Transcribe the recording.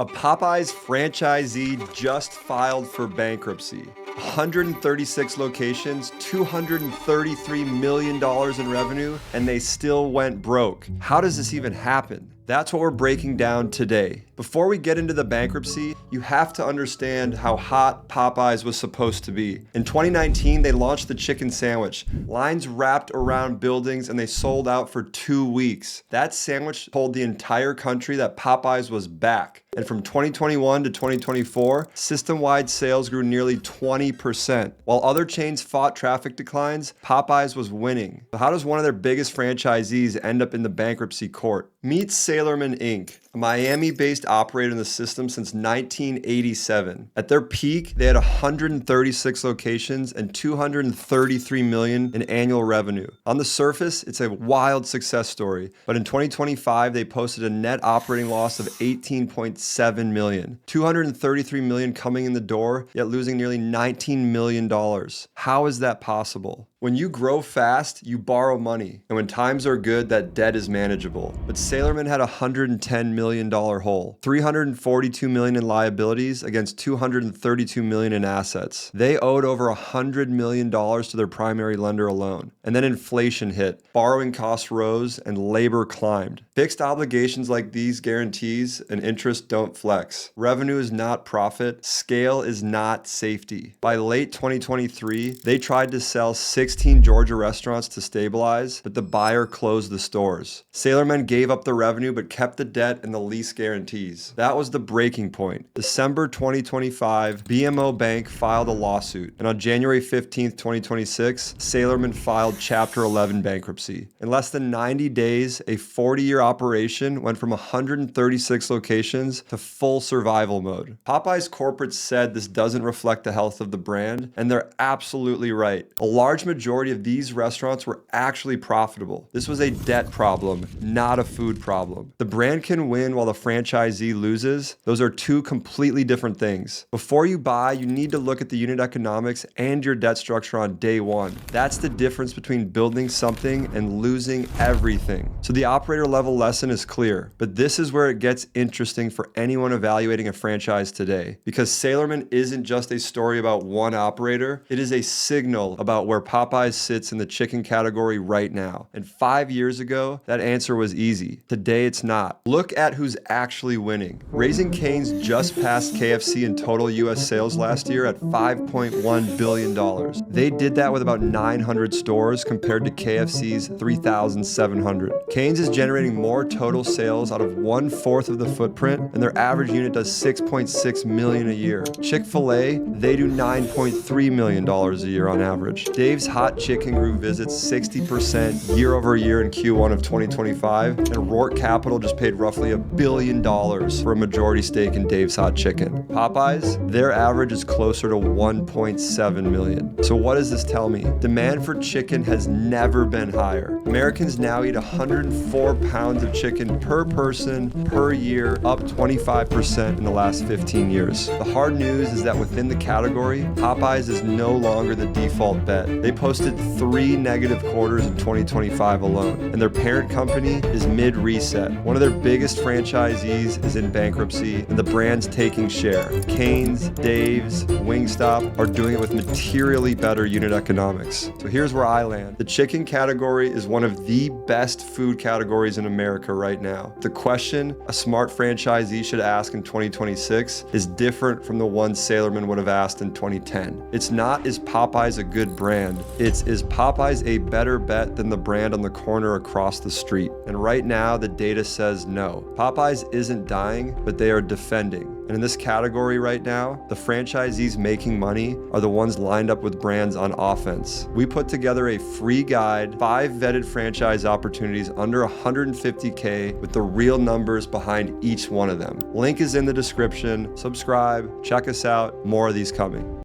A Popeyes franchisee just filed for bankruptcy. 136 locations, $233 million in revenue, and they still went broke. How does this even happen? That's what we're breaking down today. Before we get into the bankruptcy, you have to understand how hot Popeyes was supposed to be. In 2019, they launched the chicken sandwich. Lines wrapped around buildings and they sold out for 2 weeks. That sandwich told the entire country that Popeyes was back. And from 2021 to 2024, system-wide sales grew nearly 20%. While other chains fought traffic declines, Popeyes was winning. So how does one of their biggest franchisees end up in the bankruptcy court? Meet Sailorman Inc., a Miami-based operator in the system since 1987. At their peak, they had 136 locations and $233 million in annual revenue. On the surface, it's a wild success story, but in 2025, they posted a net operating loss of $18.7 million. $233 million coming in the door, yet losing nearly $19 million. How is that possible? When you grow fast, you borrow money. And when times are good, that debt is manageable. But Sailorman had a $110 million hole, $342 million in liabilities against $232 million in assets. They owed over $100 million to their primary lender alone. And then inflation hit, borrowing costs rose, and labor climbed. Fixed obligations like these guarantees and interest don't flex. Revenue is not profit. Scale is not safety. By late 2023, they tried to sell 16 Georgia restaurants to stabilize, but the buyer closed the stores. Sailorman gave up the revenue but kept the debt and the lease guarantees. That was the breaking point. December 2025, BMO Bank filed a lawsuit, and on January 15th, 2026, Sailorman filed Chapter 11 bankruptcy. In less than 90 days, a 40-year operation went from 136 locations to full survival mode. Popeyes corporate said this doesn't reflect the health of the brand, and they're absolutely right. A large majority of these restaurants were actually profitable. This was a debt problem, not a food problem. The brand can win while the franchisee loses. Those are two completely different things. Before you buy, you need to look at the unit economics and your debt structure on day one. That's the difference between building something and losing everything. So the operator level lesson is clear, but this is where it gets interesting for anyone evaluating a franchise today. Because Sailorman isn't just a story about one operator, it is a signal about where Popeyes sits in the chicken category right now. And 5 years ago, that answer was easy. Today, it's not. Look at who's actually winning. Raising Cane's just passed KFC in total US sales last year at $5.1 billion. They did that with about 900 stores compared to KFC's 3,700. Cane's is generating more total sales out of 1/4 of the footprint, and their average unit does $6.6 million a year. Chick-fil-A, they do $9.3 million a year on average. Dave's Hot Chicken grew visits 60% year over year in Q1 of 2025, and Rourke Capital just paid roughly $1 billion for a majority stake in Dave's Hot Chicken. Popeyes, their average is closer to $1.7 million. So what does this tell me? Demand for chicken has never been higher. Americans now eat 104 pounds of chicken per person per year, up 25% in the last 15 years. The hard news is that within the category, Popeyes is no longer the default bet. They posted 3 negative quarters in 2025 alone, and their parent company is mid-reset. One of their biggest franchisees is in bankruptcy, and the brand's taking share. Cane's, Dave's, Wingstop are doing it with materially better unit economics. So here's where I land. The chicken category is one of the best food categories in America right now. The question a smart franchisee should ask in 2026 is different from the one Sailorman would have asked in 2010. It's not, is Popeyes a good brand? It's, is Popeyes a better bet than the brand on the corner across the street? And right now, the data says no. Popeyes isn't dying, but they are defending. And in this category right now, the franchisees making money are the ones lined up with brands on offense. We put together a free guide, 5 vetted franchise opportunities under $150K with the real numbers behind each one of them. Link is in the description. Subscribe, check us out. More of these coming.